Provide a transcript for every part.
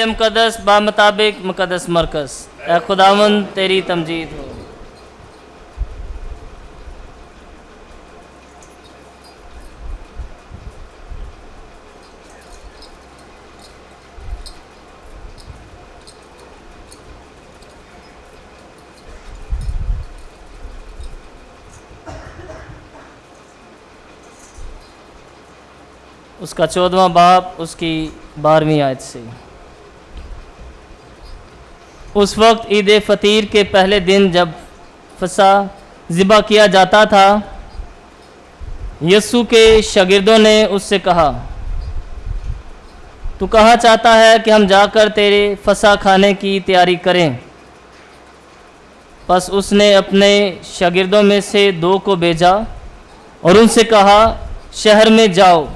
अंजील मुकद्दस बामुताबिक मुकद्दस मरकज़। ए खुदावंद तेरी तमजीद हो। उसका 14वां बाब उसकी 12वीं आयत से। उस वक्त ईद फ़तीर के पहले दिन जब फसा ज़िबा किया जाता था, यीशु के शागिर्दों ने उससे कहा, तू कहाँ चाहता है कि हम जाकर तेरे फसा खाने की तैयारी करें? बस उसने अपने शागिर्दों में से 2 को भेजा और उनसे कहा, शहर में जाओ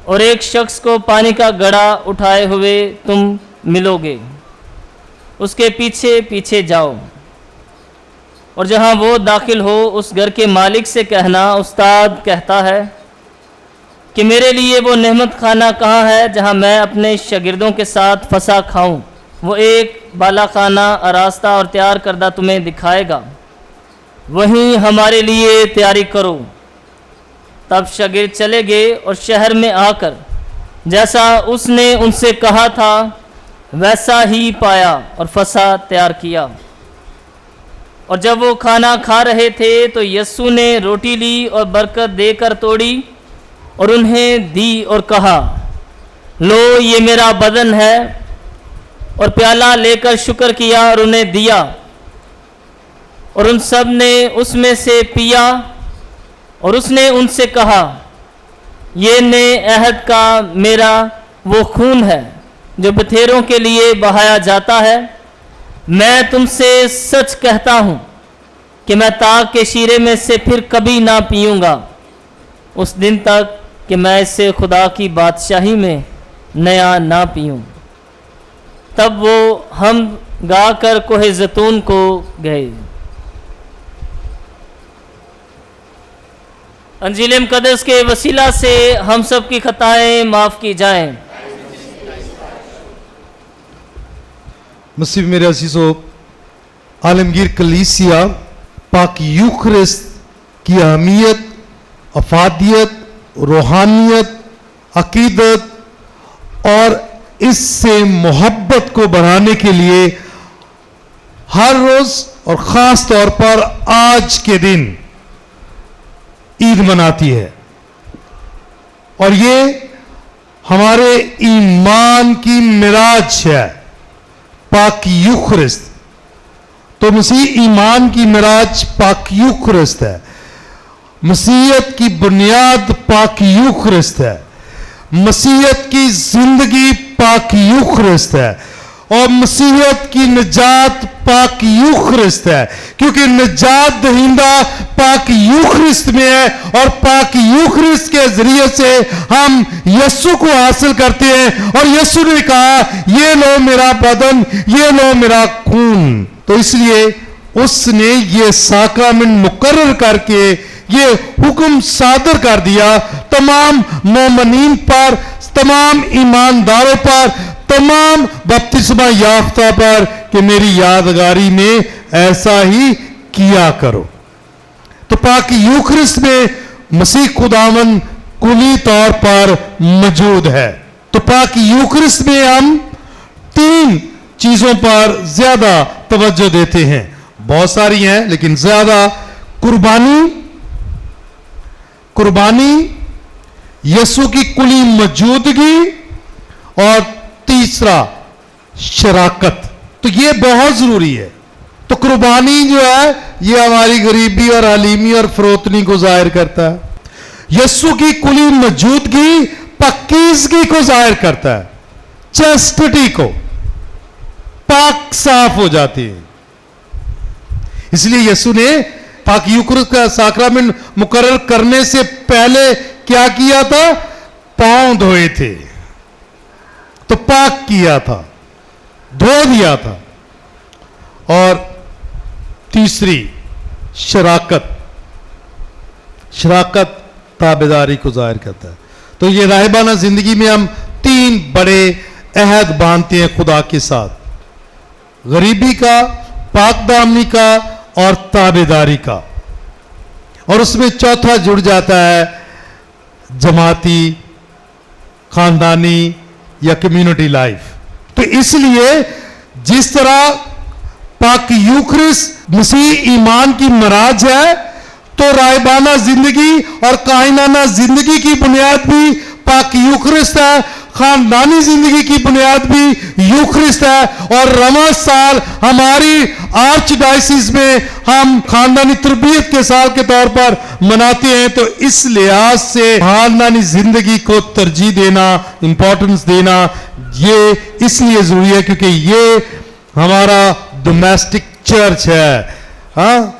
और एक शख्स को पानी का घड़ा उठाए हुए तुम मिलोगे, उसके पीछे पीछे जाओ और जहाँ वो दाखिल हो उस घर के मालिक से कहना, उस्ताद कहता है कि मेरे लिए वो नेमत खाना कहाँ है जहाँ मैं अपने शागिर्दों के साथ फसा खाऊं। वो एक बाला खाना आरास्ता और तैयार करदा तुम्हें दिखाएगा, वहीं हमारे लिए तैयारी करो। तब शागिर्द चले गए और शहर में आकर जैसा उसने उनसे कहा था वैसा ही पाया और फसा तैयार किया। और जब वो खाना खा रहे थे तो यीशु ने रोटी ली और बरकत देकर तोड़ी और उन्हें दी और कहा, लो ये मेरा बदन है। और प्याला लेकर शुक्र किया और उन्हें दिया और उन सब ने उसमें से पिया। और उसने उनसे कहा, ये नए अहद का मेरा वो खून है जो बथेरों के लिए बहाया जाता है। मैं तुमसे सच कहता हूँ कि मैं ताक के शीरे में से फिर कभी ना पीऊँगा उस दिन तक कि मैं इससे खुदा की बादशाही में नया ना पीऊँ। तब वो हम गाकर कोहे ज़ैतून को गए। अंजील मुकद्दस के वसीला से हम सब की खताएं माफ़ की जाएं। मसीह मेरे अजीज़ों, आलमगीर कलीसिया पाक यूखरिस्त की अहमियत, अफादियत, रूहानियत, अकीदत और इससे मोहब्बत को बढ़ाने के लिए हर रोज़ और ख़ास तौर पर आज के दिन ईद मनाती है। और ये हमारे ईमान की मिराज है, पाक यूखरिस्त। तो मसीह ईमान की मिराज पाक यूखरिस्त है, मसीहत की बुनियाद पाक यूखरिस्त है, मसीहत की जिंदगी पाक यूखरिस्त है और मसीहत की निजात पाक यूखरिस्त है, क्योंकि निजात दहिंदा पाक यूखरिस्त में है और पाक यूखरिस्त के जरिए से हम यीशु को हासिल करते हैं। और यीशु ने कहा, ये लो मेरा बदन, ये लो मेरा खून। तो इसलिए उसने ये साक्रामेंट मुकर्रर करके ये हुक्म सादर कर दिया तमाम मोमिनीन पर, तमाम ईमानदारों पर, तमाम बपतिस्मा याफ्ता पर कि मेरी यादगारी में ऐसा ही किया करो। तो पाक यूखरिस्त में मसीह खुदावन कुली तौर पर मौजूद है। तो पाक यूखरिस्त में हम 3 चीजों पर ज्यादा तवज्जो देते हैं। बहुत सारी हैं लेकिन ज्यादा कुर्बानी, यीशु की कुली मौजूदगी और तीसरा शराकत। तो ये बहुत जरूरी है। तो कुर्बानी जो है ये हमारी गरीबी और हलीमी और फरोतनी को जाहिर करता है। यीशु की कुली मौजूदगी पाकीज़गी को जाहिर करता है, चेस्टिटी को, पाक साफ हो जाती है। इसलिए यीशु ने पाक यूखरिस्त का साक्रामेंट मुकर्रर करने से पहले क्या किया था? पांव धोए थे, तो पाक किया था, धो दिया था। और तीसरी शराकत ताबेदारी को जाहिर करता है। तो ये राहिबाना जिंदगी में हम 3 बड़े अहद बांधते हैं खुदा के साथ, गरीबी का, पाकदामनी का और ताबेदारी का। और उसमें चौथा जुड़ जाता है जमाती, खानदानी या कम्युनिटी लाइफ। तो इसलिए जिस तरह पाक यूखरिस्त मसीह ईमान की मराज है, तो रायबाना जिंदगी और काहिनाना जिंदगी की बुनियाद भी पाक यूखरिस्त है, खानदानी जिंदगी की बुनियाद भी यूखरिस्त है। और रवां साल हमारी आर्च डायसिस में हम खानदानी तरबियत के साल के तौर पर मनाते हैं। तो इस लिहाज से खानदानी जिंदगी को तरजीह देना, इंपॉर्टेंस देना, ये इसलिए जरूरी है क्योंकि ये हमारा डोमेस्टिक चर्च है, हाँ,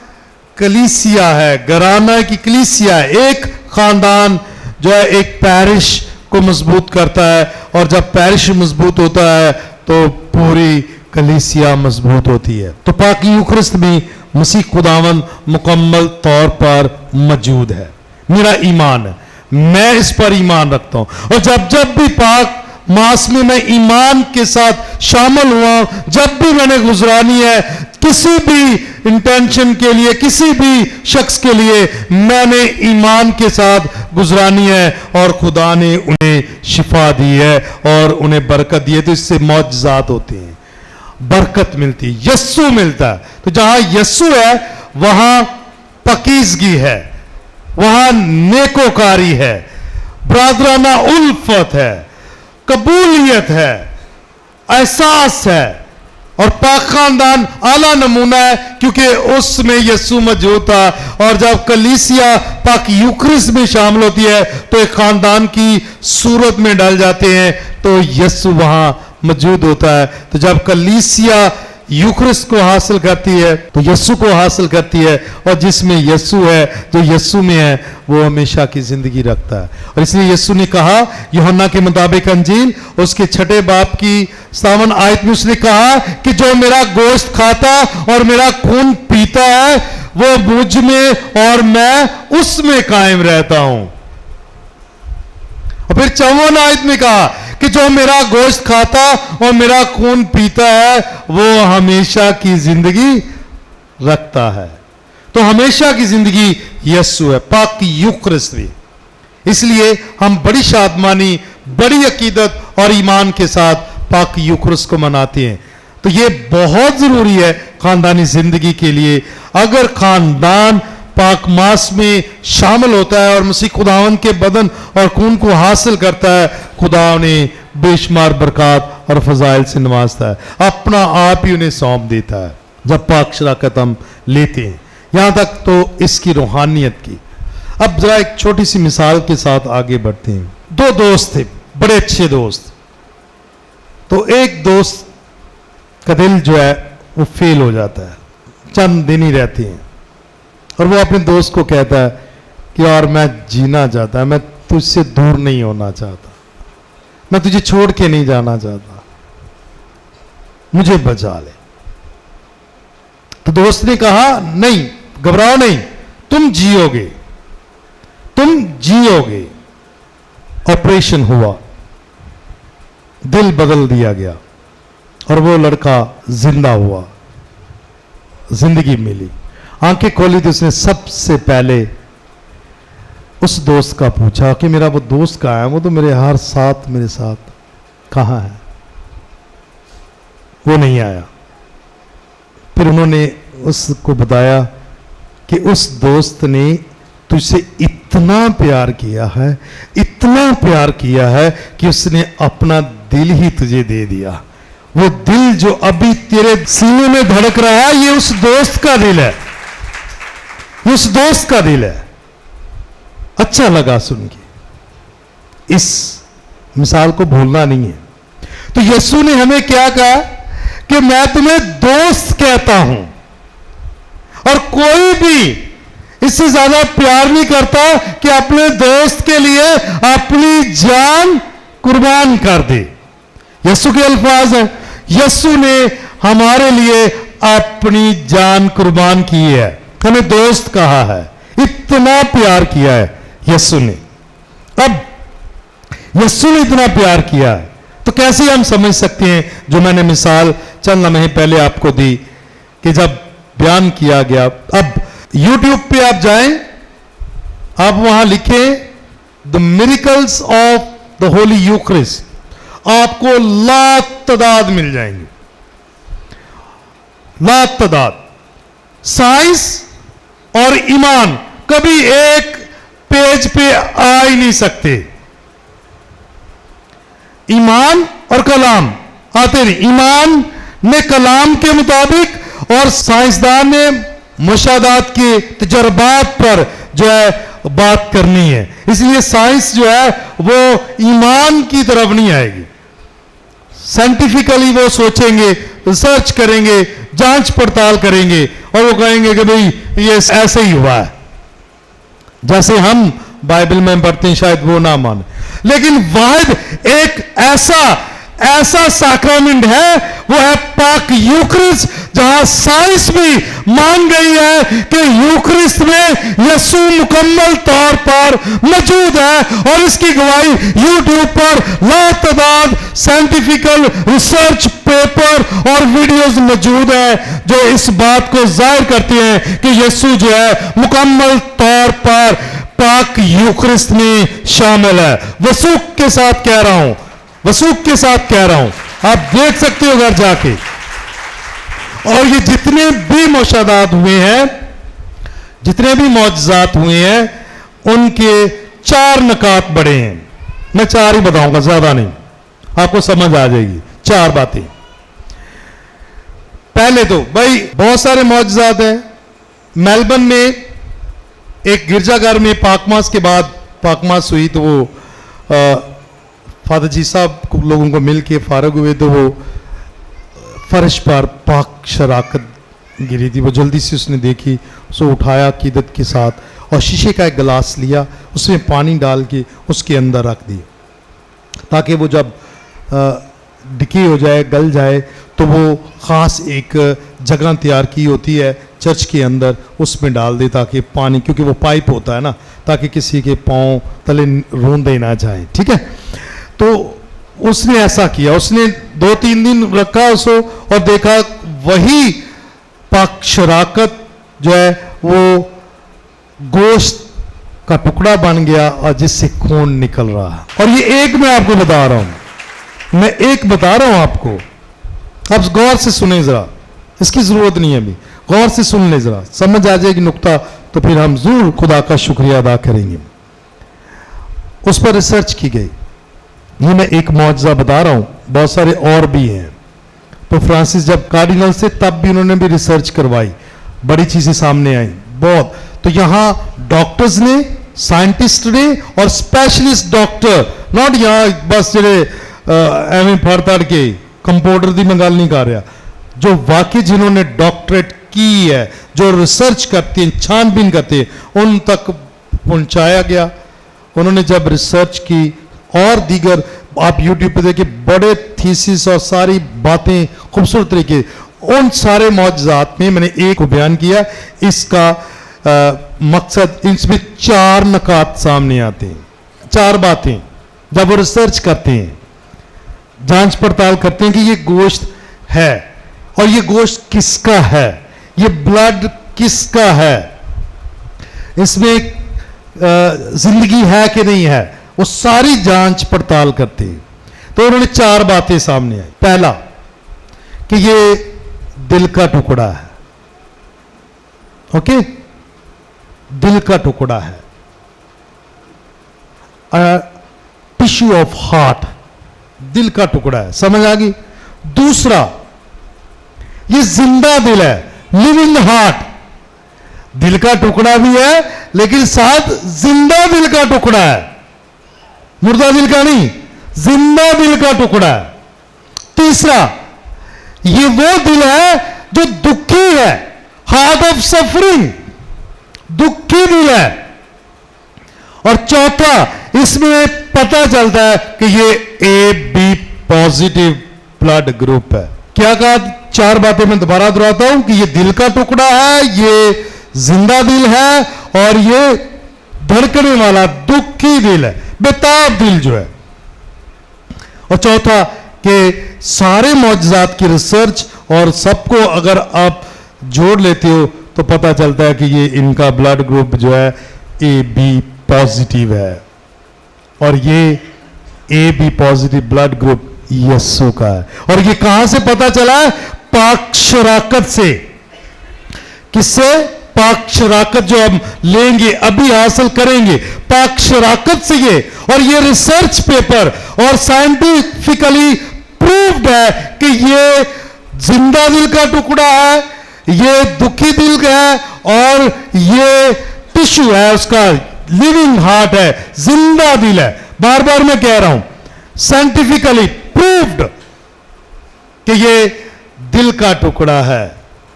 कलीसिया है, घराना की कलीसिया है। एक खानदान जो है एक पैरिश को मजबूत करता है, और जब पैरिश मजबूत होता है तो पूरी कलीसिया मजबूत होती है। तो पाक यूखरिस्त में मसीह खुदावन मुकम्मल तौर पर मौजूद है। मेरा ईमान है, मैं इस पर ईमान रखता हूं, और जब जब भी पाक मास में मैं ईमान के साथ शामिल हुआ, जब भी मैंने गुजरानी है किसी भी इंटेंशन के लिए, किसी भी शख्स के लिए, मैंने ईमान के साथ गुजरानी है, और खुदा ने उन्हें शिफा दी है और उन्हें बरकत दी है। तो इससे मौजज़ात होते हैं, बरकत मिलती है, यस्सु मिलता है। तो जहां यस्सु है वहां पकीजगी है, वहां नेकोकारी है, ब्रादराना उल्फत है, कबूलियत है, एहसास है। और पाक खानदान आला नमूना है क्योंकि उसमें यस्सु मौजूद था। और जब कलीसिया पाक यूखरिस्त में शामिल होती है तो एक खानदान की सूरत में डाल जाते हैं, तो यस्सु वहां मौजूद होता है। तो जब कलीसिया यूखरिस्त को हासिल करती है तो यस्सु को हासिल करती है, और जिसमें यस्सु है, जो यस्सु में है, वो हमेशा की जिंदगी रखता है। और इसलिए यस्सु ने कहा यूहन्ना के मुताबिक अंजील उसके 6 बाब की 57 आयत में उसने कहा कि जो मेरा गोश्त खाता और मेरा खून पीता है वो मुझ में और मैं उसमें कायम रहता हूं। और फिर 54 आयत में कहा कि जो मेरा गोश्त खाता और मेरा खून पीता है वो हमेशा की जिंदगी रखता है। तो हमेशा की जिंदगी यस्सु है, पाक यूखरिस्त भी। इसलिए हम बड़ी शादमानी, बड़ी अकीदत और ईमान के साथ पाक यूखरिस्त को मनाते हैं। तो ये बहुत जरूरी है खानदानी जिंदगी के लिए। अगर खानदान पाक मास में शामिल होता है और मसीह खुदावन के बदन और खून को हासिल करता है, खुदा उन्हें बेशुमार बरकत और फजाइल से नवाजता है, अपना आप ही उन्हें सौंप देता है जब पाक शराकत हम लेते हैं। यहां तक तो इसकी रूहानियत की। अब जरा एक छोटी सी मिसाल के साथ आगे बढ़ते हैं। 2 दोस्त थे, बड़े अच्छे दोस्त। तो एक दोस्त का दिल जो है वो फेल हो जाता है, चंद दिन ही रहते हैं, और वो अपने दोस्त को कहता है कि यार मैं जीना चाहता, मैं तुझसे दूर नहीं होना चाहता, मैं तुझे छोड़ के नहीं जाना चाहता, मुझे बचा ले। तो दोस्त ने कहा नहीं, घबराओ नहीं, तुम जियोगे, तुम जियोगे। ऑपरेशन हुआ, दिल बदल दिया गया और वो लड़का जिंदा हुआ, जिंदगी मिली। आंखें खोली तो उसने सबसे पहले उस दोस्त का पूछा कि मेरा वो दोस्त कहाँ है, वो तो मेरे हर साथ मेरे साथ कहाँ है। वो नहीं आया। फिर उन्होंने उसको बताया कि उस दोस्त ने तुझसे इतना प्यार किया है, इतना प्यार किया है कि उसने अपना दिल ही तुझे दे दिया। वो दिल जो अभी तेरे सीने में धड़क रहा है, ये उस दोस्त का दिल है, उस दोस्त का दिल है। अच्छा लगा सुन के। इस मिसाल को भूलना नहीं है। तो यीशु ने हमें क्या कहा कि मैं तुम्हें दोस्त कहता हूं, और कोई भी इससे ज्यादा प्यार नहीं करता कि अपने दोस्त के लिए अपनी जान कुर्बान कर दे। यीशु के अल्फाज हैं, यीशु ने हमारे लिए अपनी जान कुर्बान की है, हमें दोस्त कहा है, इतना प्यार किया है यीशु ने। अब यीशु ने इतना प्यार किया है तो कैसे हम समझ सकते हैं जो मैंने मिसाल चंद लम्हे पहले आपको दी कि जब बयान किया गया। अब YouTube पे आप जाएं, आप वहां लिखें the miracles of the Holi Eucharist, आपको लाख तादाद मिल जाएंगे, लाख तादाद। साइंस और ईमान कभी एक पेज पे आ ही नहीं सकते। ईमान और कलाम आते नहीं, ईमान ने कलाम के मुताबिक और साइंसदान ने मुशाहदात के तजर्बात पर जो है बात करनी है। इसलिए साइंस जो है वो ईमान की तरफ नहीं आएगी। साइंटिफिकली वो सोचेंगे, रिसर्च करेंगे, जांच पड़ताल करेंगे और वो कहेंगे कि भाई ये ऐसे ही हुआ है, जैसे हम बाइबल में पढ़ते हैं, शायद वो ना माने। लेकिन वाहिद एक ऐसा साक्रामेंट है, वो है पाक यूक्रिस्ट, जहां साइंस भी मान गई है कि यूक्रिस्ट में यीशु मुकम्मल तौर पर मौजूद है। और इसकी गवाही यूट्यूब पर लातादाद साइंटिफिकल रिसर्च पेपर और वीडियोस मौजूद है जो इस बात को जाहिर करते हैं कि यीशु जो है मुकम्मल तौर पर पाक यूक्रिस्ट में शामिल है। वसूख के साथ कह रहा हूं, वसूख के साथ कह रहा हूं, आप देख सकते हो घर जाके। और ये जितने भी मुशाहदात हुए हैं, जितने भी मौजज़ात हुए हैं, उनके 4 नकात बड़े हैं। मैं 4 ही बताऊंगा, ज्यादा नहीं, आपको समझ आ जाएगी। 4 बातें। पहले तो भाई बहुत सारे मौजज़ात हैं। मेलबर्न में एक गिरजाघर में पाकमास के बाद पाकमास हुई तो वो फादर जी साहब लोगों को मिल के फारग हुए तो वो फर्श पर पाक शराकत गिरी थी। वो जल्दी से उसने देखी, उसको उठाया अकीदत के साथ और शीशे का एक गिलास लिया, उसमें पानी डाल के उसके अंदर रख दिया ताकि वो जब डिके हो जाए, गल जाए, तो वो ख़ास एक जगह तैयार की होती है चर्च के अंदर, उसमें डाल दे ताकि पानी, क्योंकि वो पाइप होता है ना, ताकि किसी के पाँव तले रोंदे ना जाए। ठीक है, तो उसने ऐसा किया। उसने 2-3 दिन रखा उसको और देखा वही पाक शराकत जो है वो गोश्त का टुकड़ा बन गया और जिससे खून निकल रहा है। और ये एक मैं आपको बता रहा हूं, मैं एक बता रहा हूं आपको, आप गौर से सुने जरा, इसकी जरूरत नहीं है अभी, गौर से सुन ले जरा, समझ आ जाएगी नुक्ता, तो फिर हम जरूर खुदा का शुक्रिया अदा करेंगे। उस पर रिसर्च की गई। ये मैं एक मौजज़ा बता रहा हूं, बहुत सारे और भी हैं। तो फ्रांसिस जब कार्डिनल से, तब भी उन्होंने भी रिसर्च करवाई, बड़ी चीजें सामने आई बहुत। तो यहां डॉक्टर्स ने, साइंटिस्ट ने और स्पेशलिस्ट डॉक्टर, नॉट यहां बस जेडे एवं फड़ तड़ के कंपाउंडर की मैं गल नहीं कर रहा, जो वाकई जिन्होंने डॉक्टरेट की है, जो रिसर्च करते हैं, छानबीन करते हैं, उन तक पहुंचाया गया। उन्होंने जब रिसर्च की और दीगर, आप यूट्यूब पे देखिए, बड़े थीसिस और सारी बातें खूबसूरत तरीके, उन सारे मौजज़ात में मैंने एक को बयान किया। इसका मकसद, इसमें 4 नकात सामने आते हैं, 4 बातें जब वो रिसर्च करते हैं, जांच पड़ताल करते हैं कि ये गोश्त है और ये गोश्त किसका है, ये ब्लड किसका है, इसमें जिंदगी है कि नहीं है, वो सारी जांच पड़ताल करते हैं। तो उन्होंने 4 बातें सामने आई। पहला कि ये दिल का टुकड़ा है, ओके, दिल का टुकड़ा है, टिश्यू ऑफ हार्ट, दिल का टुकड़ा है, समझ आ गई। दूसरा, ये जिंदा दिल है, लिविंग हार्ट, दिल का टुकड़ा भी है लेकिन साथ जिंदा दिल का टुकड़ा है, मुर्दा दिल का नहीं, जिंदा दिल का टुकड़ा है। तीसरा, ये वो दिल है जो दुखी है, हार्ट ऑफ सफरिंग, दुखी दिल है। और चौथा, इसमें पता चलता है कि ये AB पॉजिटिव ब्लड ग्रुप है। क्या कहा? 4 बातें मैं दोबारा दोहराता हूं कि ये दिल का टुकड़ा है, ये जिंदा दिल है और ये धड़कने वाला दुखी दिल है, बेताब दिल जो है। और चौथा, कि सारे मौजज़ात की रिसर्च और सबको अगर आप जोड़ लेते हो तो पता चलता है कि ये इनका ब्लड ग्रुप जो है AB पॉजिटिव है, और ये AB पॉजिटिव ब्लड ग्रुप यीशु का है। और ये कहां से पता चला है? पाक शराकत से। किससे? पाक शराकत जो हम लेंगे, अभी हासिल करेंगे, पाक शराकत से ये। और ये रिसर्च पेपर और साइंटिफिकली प्रूव्ड है कि ये जिंदा दिल का टुकड़ा है, ये दुखी दिल का है, और ये टिश्यू है उसका, लिविंग हार्ट है, जिंदा दिल है। बार बार मैं कह रहा हूं, साइंटिफिकली प्रूव्ड कि ये दिल का टुकड़ा है।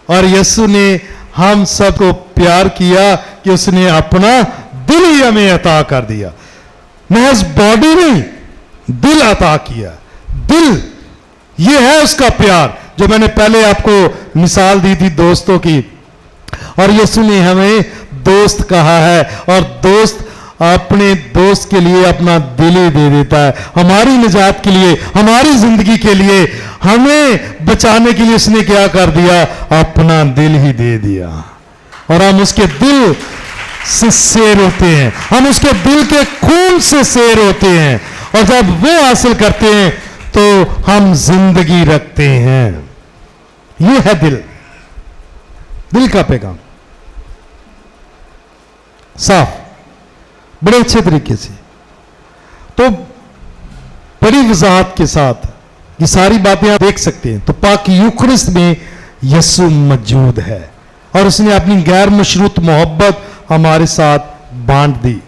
और यीशु ने हम सबको प्यार किया कि उसने अपना दिल ही हमें अता कर दिया, महज बॉडी नहीं, दिल अता किया। दिल, ये है उसका प्यार, जो मैंने पहले आपको मिसाल दी थी दोस्तों की। और यीशु ने हमें दोस्त कहा है, और दोस्त अपने दोस्त के लिए अपना दिल ही दे देता है। हमारी निजात के लिए, हमारी जिंदगी के लिए, हमें बचाने के लिए उसने क्या कर दिया? अपना दिल ही दे दिया। और हम उसके दिल से शेर होते हैं, हम उसके दिल के खून से शेर होते हैं। और जब वो हासिल करते हैं तो हम जिंदगी रखते हैं। ये है दिल, दिल का पैगाम साफ, बड़े अच्छे तरीके से। तो बड़ी वजाहत के साथ ये सारी बातें आप देख सकते हैं। तो पाक यूखरिस्त में यीशु मौजूद है, और उसने अपनी गैर मशरूत मोहब्बत हमारे साथ बांट दी,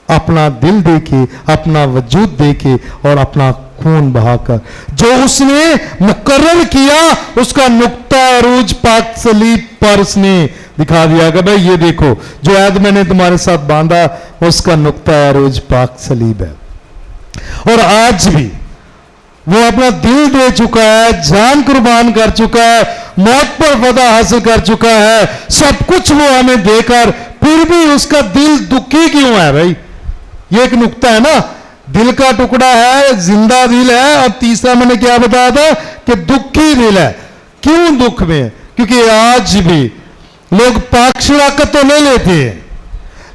अपना दिल देके, अपना वजूद देके, और अपना खून बहाकर। जो उसने मुकर्रर किया उसका नुक्ता अरूज पाक सलीब पर उसने दिखा दिया कि भाई ये देखो, जो ऐद मैंने तुम्हारे साथ बांधा उसका नुक्ता अरूज पाक सलीब है। और आज भी वो अपना दिल दे चुका है, जान कुर्बान कर चुका है, मौत पर फतह हासिल कर चुका है, सब कुछ वो हमें देकर, फिर भी उसका दिल दुखी क्यों है? भाई ये एक नुक्ता है ना, दिल का टुकड़ा है, जिंदा दिल है, और तीसरा मैंने क्या बताया था कि दुखी दिल है। क्यों दुख में? क्योंकि आज भी लोग पाक शराकत तो ले लेते हैं,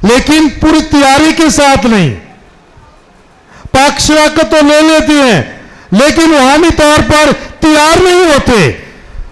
लेकिन पूरी तैयारी के साथ नहीं। पाक शराकत तो ले लेते हैं, लेकिन रूहानी तौर पर तैयार नहीं होते।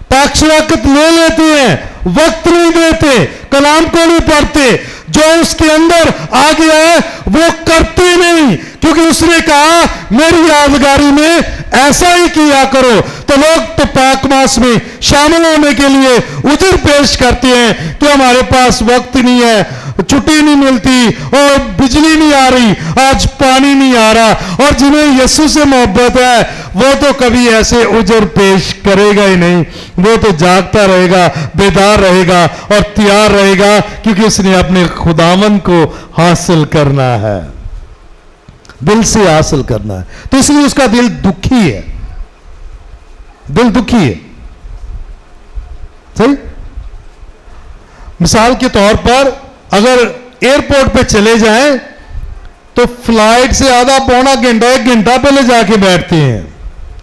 पाक शराकत ले लेते हैं, वक्त नहीं देते, कलाम को नहीं पढ़ते, जो उसके अंदर आ गया है वो करते नहीं, क्योंकि उसने कहा मेरी यादगारी में ऐसा ही किया करो। तो लोग तो पाक मास में शामिल होने के लिए उधर पेश करते हैं कि हमारे पास वक्त नहीं है, छुट्टी नहीं मिलती, और बिजली नहीं आ रही, आज पानी नहीं आ रहा। और जिन्हें यीशु से मोहब्बत है वो तो कभी ऐसे उजर पेश करेगा ही नहीं, वो तो जागता रहेगा, बेदार रहेगा और तैयार रहेगा, क्योंकि उसने अपने खुदावन को हासिल करना है, दिल से हासिल करना है। तो इसलिए उसका दिल दुखी है, दिल दुखी है। सही? मिसाल के तौर पर अगर एयरपोर्ट पे चले जाएं तो फ्लाइट से आधा पौना घंटा, 1 घंटा पहले जाके बैठते हैं,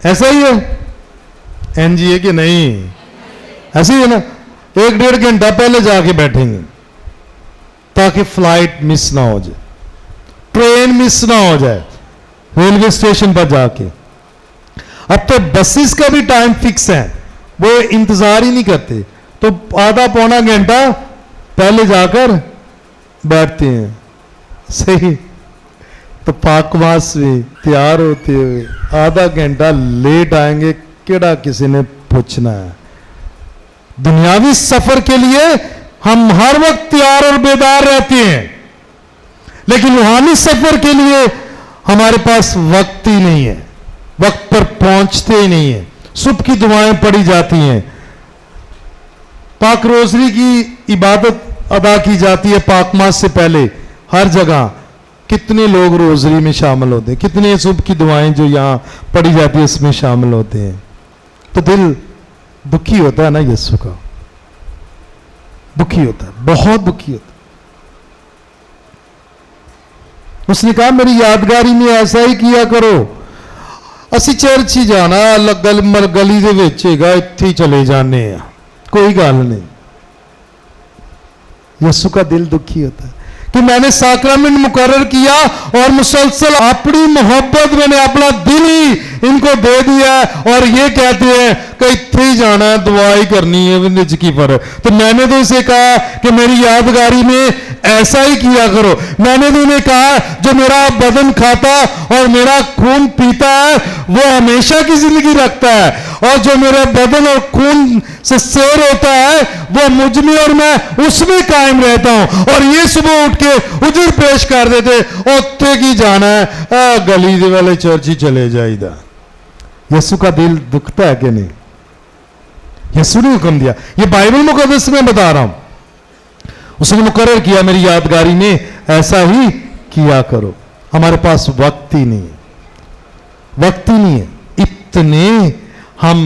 ऐसा ही है एनजीए कि नहीं? ऐसे ही है ना, 1-1.5 घंटा पहले जाके बैठेंगे ताकि फ्लाइट मिस ना हो जाए, ट्रेन मिस ना हो जाए रेलवे स्टेशन पर जाके। अब तो बसेस का भी टाइम फिक्स है, वो इंतजार ही नहीं करते, तो आधा पौना घंटा पहले जाकर बैठते हैं। सही? तो पाकवास में तैयार होते हुए आधा घंटा लेट आएंगे, केड़ा किसी ने पूछना है। दुनियावी सफर के लिए हम हर वक्त तैयार और बेदार रहते हैं, लेकिन रूहानी सफर के लिए हमारे पास वक्त ही नहीं है, वक्त पर पहुंचते ही नहीं है। सुबह की दुआएं पढ़ी जाती हैं, पाक रोजरी की इबादत अदा की जाती है पाक मास से पहले हर जगह। कितने लोग रोजरी में शामिल होते हैं, कितने सुबह की दुआएं जो यहां पढ़ी जाती है इसमें शामिल होते हैं। तो दिल दुखी होता है ना, यीशु का दुखी होता है, बहुत दुखी होता है। उसने कहा मेरी यादगारी में ऐसा ही किया करो। ਅਸੀਂ ਚਰਚ ਹੀ ਜਾਣਾ, ਗਲੀ ਦੇ ਵਿੱਚ ਹੈਗਾ, ਇੱਥੇ ਹੀ ਚਲੇ जाने ਆ, कोई गल नहीं। यीशु का दिल दुखी होता है कि मैंने साक्रामेंट मुकर्रर किया और मुसलसल अपनी मोहब्बत मैंने अपना दिल ही इनको दे दिया और ये कहते हैं कि इतने ही जाना है, दुआई करनी है, की फर्क। तो मैंने तो इसे कहा कि मेरी यादगारी में ऐसा ही किया करो। मैंने तो उन्हें कहा जो मेरा बदन खाता और मेरा खून पीता है वो हमेशा की जिंदगी रखता है, और जो मेरे बदन और खून से सैर होता है वो मुझ में और मैं उसमें कायम रहता हूं। और ये सुबह उठ के उधर पेश कर देते, उत्ते की जाना है, गली दे वाले चर्च ही चले जाइदा। यीशु का दिल दुखता है कि नहीं? यीशु ने हुक्म दिया, ये बाइबल मुकद्दस में बता रहा हूं, उसने मुकर्रर किया मेरी यादगारी में ऐसा ही किया करो। हमारे पास वक्त ही नहीं है, वक्त ही नहीं है, इतने हम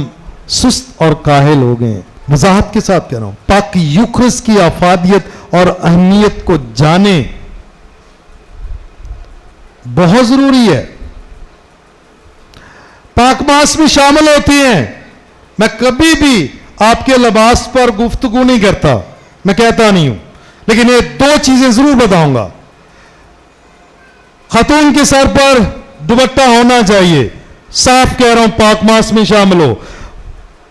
सुस्त और काहिल हो गए हैं। वजाहत के साथ कह रहा हूं, पाक यूखरिस्त की अफादियत और अहमियत को जाने, बहुत जरूरी है। पाक मास में शामिल होती हैं। मैं कभी भी आपके लिबास पर गुफ्तगू नहीं करता, मैं कहता नहीं हूं, लेकिन ये दो चीजें जरूर बताऊंगा। खतून के सर पर दुपट्टा होना चाहिए, साफ कह रहा हूं, पाक मास में शामिल हो,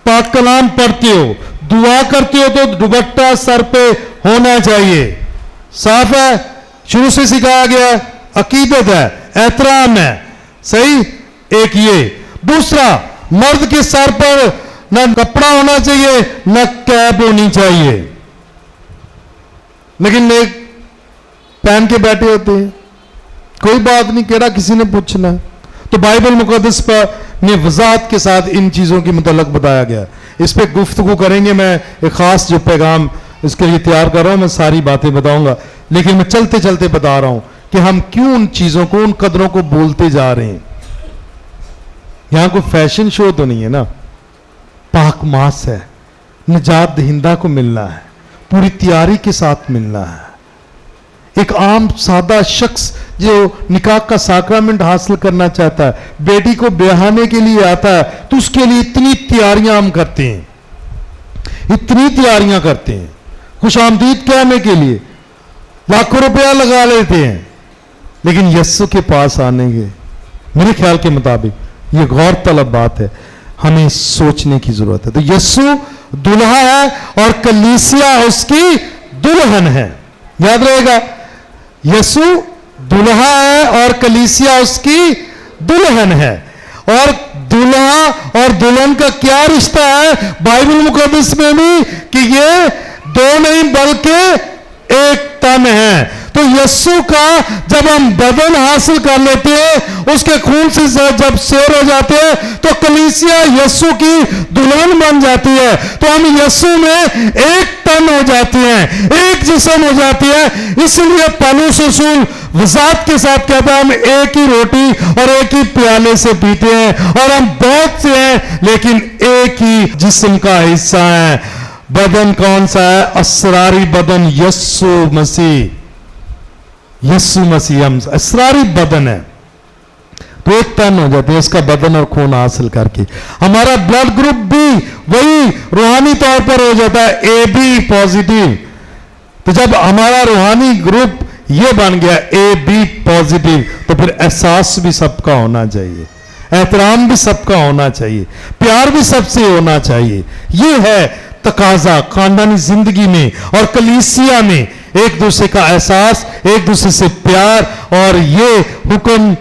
पाक कलाम पढ़ते हो, दुआ करते हो तो दुपट्टा सर पे होना चाहिए। साफ है, शुरू से सिखाया गया, अकीदत है, एहतराम है, सही। एक ये। दूसरा, मर्द के सर पर न कपड़ा होना चाहिए न कैप होनी चाहिए, लेकिन लोग पहन के बैठे होते हैं, कोई बात नहीं, केड़ा किसी ने पूछना। तो बाइबल मुकद्दस पर में वजाहत के साथ इन चीज़ों के मुतल्लक बताया गया। इस पे गुफ्तगू करेंगे, मैं एक ख़ास जो पैगाम इसके लिए तैयार कर रहा हूँ, मैं सारी बातें बताऊंगा, लेकिन मैं चलते चलते बता रहा हूँ कि हम क्यों उन चीज़ों को, उन कदरों को बोलते जा रहे हैं। यहां कोई फैशन शो तो नहीं है ना, पाक मास है, निजात दहिंदा को मिलना है, पूरी तैयारी के साथ मिलना है। एक आम सादा शख्स जो निकाह का साक्रामेंट हासिल करना चाहता है, बेटी को ब्याहने के लिए आता है, तो उसके लिए इतनी तैयारियां हम करते हैं, इतनी तैयारियां करते हैं, खुशामदीद कहने के लिए लाखों रुपया लगा लेते हैं। लेकिन यस्सु के पास आने के, मेरे ख्याल के मुताबिक ये गौर तलब बात है, हमें सोचने की जरूरत है। तो यस्सु दुल्हा है और कलीसिया उसकी दुल्हन है, याद रहेगा। यस्सु दुल्हा है और कलीसिया उसकी दुल्हन है। और दुल्हा और दुल्हन का क्या रिश्ता है बाइबल मुकद्दस में भी, कि ये दो नहीं बल्कि एक तन है। तो यस्सु का जब हम बदन हासिल कर लेते हैं, उसके खून से जब सैर हो जाते हैं, तो कलीसिया यस्सु की दुल्हन बन जाती है। तो हम यस्सु में एक तन हो जाते हैं, एक जिस्म हो जाती है। इसलिए पौलुस रसूल वजाहत के साथ कहता है, हम एक ही रोटी और एक ही प्याले से पीते हैं, और हम बहुत से हैं लेकिन एक ही जिस्म का हिस्सा है। बदन कौन सा है? असरारी बदन यस्सु मसीह, यस्सु मसीह हम असरारी बदन है। तो एक तन हो जाते हैं इसका बदन और खून हासिल करके। हमारा ब्लड ग्रुप भी वही रूहानी तौर पर हो जाता है, ए बी पॉजिटिव। तो जब हमारा रूहानी ग्रुप ये बन गया ए बी पॉजिटिव, तो फिर एहसास भी सबका होना चाहिए, एहतराम भी सबका होना चाहिए, प्यार भी सबसे होना चाहिए। ये है तकाजा खानदानी जिंदगी में और कलीसिया में, एक दूसरे का एहसास, एक दूसरे से प्यार। और ये हुक्म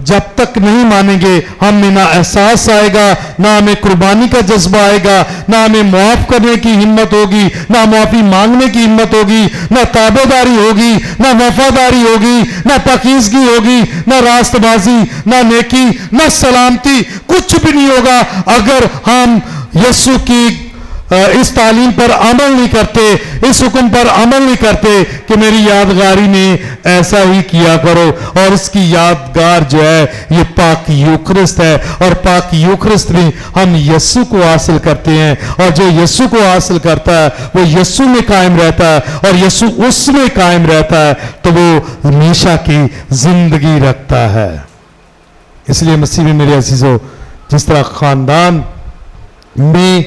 जब तक नहीं मानेंगे, हम में ना एहसास आएगा, ना हमें कुर्बानी का जज्बा आएगा, ना हमें माफ करने की हिम्मत होगी, ना माफी मांगने की हिम्मत होगी, ना ताबेदारी होगी, ना वफादारी होगी, ना पाकीज़गी होगी, ना रास्तबाजी, ना नेकी, ना सलामती, कुछ भी नहीं होगा अगर हम यीशु की इस तालीम पर अमल नहीं करते, इस हुक्म पर अमल नहीं करते कि मेरी यादगारी में ऐसा ही किया करो। और इसकी यादगार जो है ये पाक यूखरिस्त है, और पाक यूखरिस्त में हम यीशु को हासिल करते हैं, और जो यीशु को हासिल करता है वो यीशु में कायम रहता है, और यीशु उसमें कायम रहता है, तो वो हमेशा की जिंदगी रखता है। इसलिए मसीह में मेरे अजीजों, जिस तरह खानदान में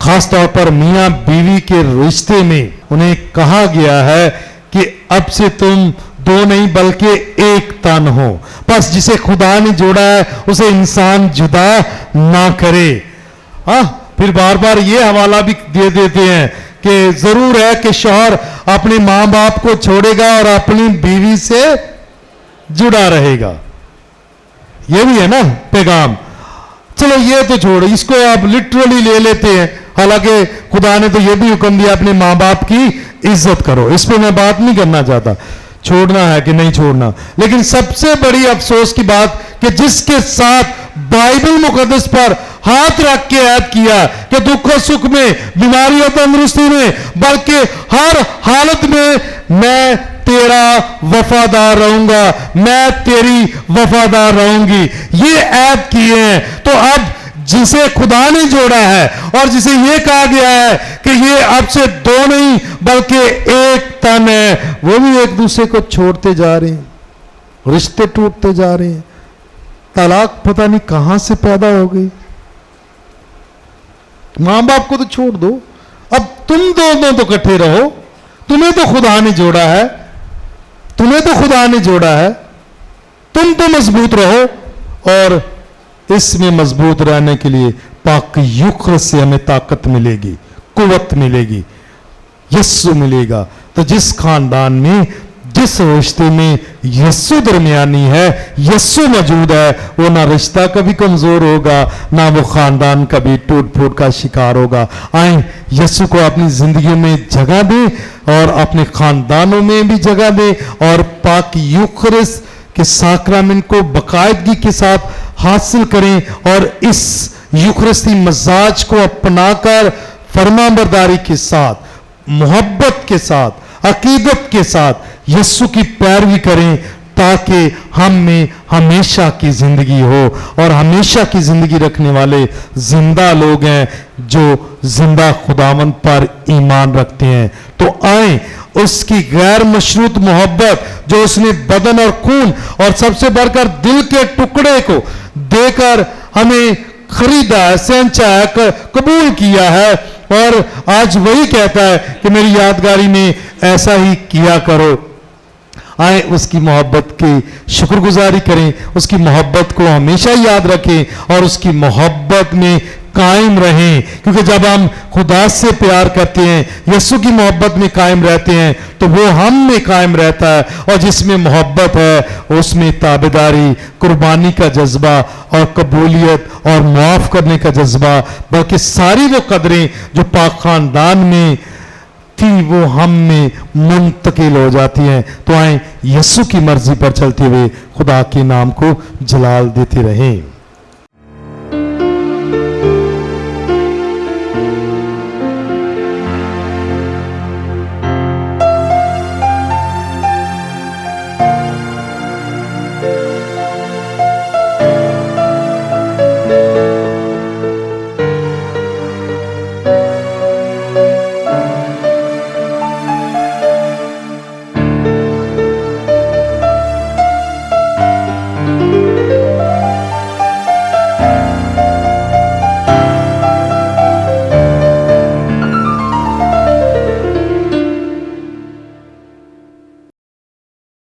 खास तौर पर मियां बीवी के रिश्ते में उन्हें कहा गया है कि अब से तुम दो नहीं बल्कि एक तन हो, बस जिसे खुदा ने जोड़ा है उसे इंसान जुदा ना करे। फिर बार बार ये हवाला भी दे देते हैं कि जरूर है कि शौहर अपने मां बाप को छोड़ेगा और अपनी बीवी से जुड़ा रहेगा। ये भी है ना पैगाम। चलो ये तो छोड़ो, इसको आप लिटरली ले लेते हैं। हालांकि खुदा ने तो ये भी हुक्म दिया अपने मां बाप की इज्जत करो, इस पर मैं बात नहीं करना चाहता, छोड़ना है कि नहीं छोड़ना। लेकिन सबसे बड़ी अफसोस की बात कि जिसके साथ बाइबल मुकद्दस पर हाथ रख के ऐद किया कि दुख और सुख में, बीमारी और तंदुरुस्ती में, बल्कि हर हालत में मैं तेरा वफादार रहूंगा, मैं तेरी वफादार रहूंगी, ये ऐद किए हैं। तो अब जिसे खुदा ने जोड़ा है और जिसे ये कहा गया है कि ये अब से दो नहीं बल्कि एक तन है, वो भी एक दूसरे को छोड़ते जा रहे हैं, रिश्ते टूटते जा रहे हैं, तलाक पता नहीं कहां से पैदा हो गई। मां बाप को तो छोड़ दो, अब तुम दोनों तो इकट्ठे रहो, तुम्हें तो खुदा ने जोड़ा है, तुम्हें तो खुदा ने जोड़ा है, तुम तो मजबूत रहो। और इसमें मजबूत रहने के लिए पाक युक्र से हमें ताकत मिलेगी, कुव्वत मिलेगी, यस्सु मिलेगा। तो जिस खानदान में, जिस रिश्ते में यस्सु दरमियानी है, यस्सु मौजूद है, वो ना रिश्ता कभी कमजोर होगा, ना वो खानदान कभी टूट फूट का शिकार होगा। आए यस्सु को अपनी जिंदगी में जगह दें और अपने खानदानों में भी जगह दें और पाक यूखरिस्त के साक्रामेंट को बाकायदगी के साथ हासिल करें और इस यूखरिस्ती मजाज को अपनाकर फरमाबरदारी के साथ, मोहब्बत के साथ, अकीदत के साथ यस्सु की पैरवी करें ताकि हम में हमेशा की जिंदगी हो। और हमेशा की जिंदगी रखने वाले जिंदा लोग हैं जो जिंदा खुदावंद पर ईमान रखते हैं। तो आए उसकी गैर मशरूत मोहब्बत जो उसने बदन और खून और सबसे बढ़कर दिल के टुकड़े को देकर हमें खरीदा है, सेंचा है, कबूल किया है, और आज वही कहता है कि मेरी यादगारी में ऐसा ही किया करो। आए उसकी मोहब्बत की शुक्रगुजारी करें, उसकी मोहब्बत को हमेशा याद रखें और उसकी मोहब्बत में कायम रहें। क्योंकि जब हम खुदा से प्यार करते हैं, यीशु की मोहब्बत में कायम रहते हैं, तो वो हम में कायम रहता है। और जिसमें मोहब्बत है उसमें ताबेदारी, कुर्बानी का जज्बा और कबूलियत और माफ करने का जज्बा, बल्कि सारी वो कदरें जो पाक खानदान में थी वो हम में मुंतकिल हो जाती हैं। तो आए यीशु की मर्जी पर चलते हुए खुदा के नाम को जलाल देते रहें।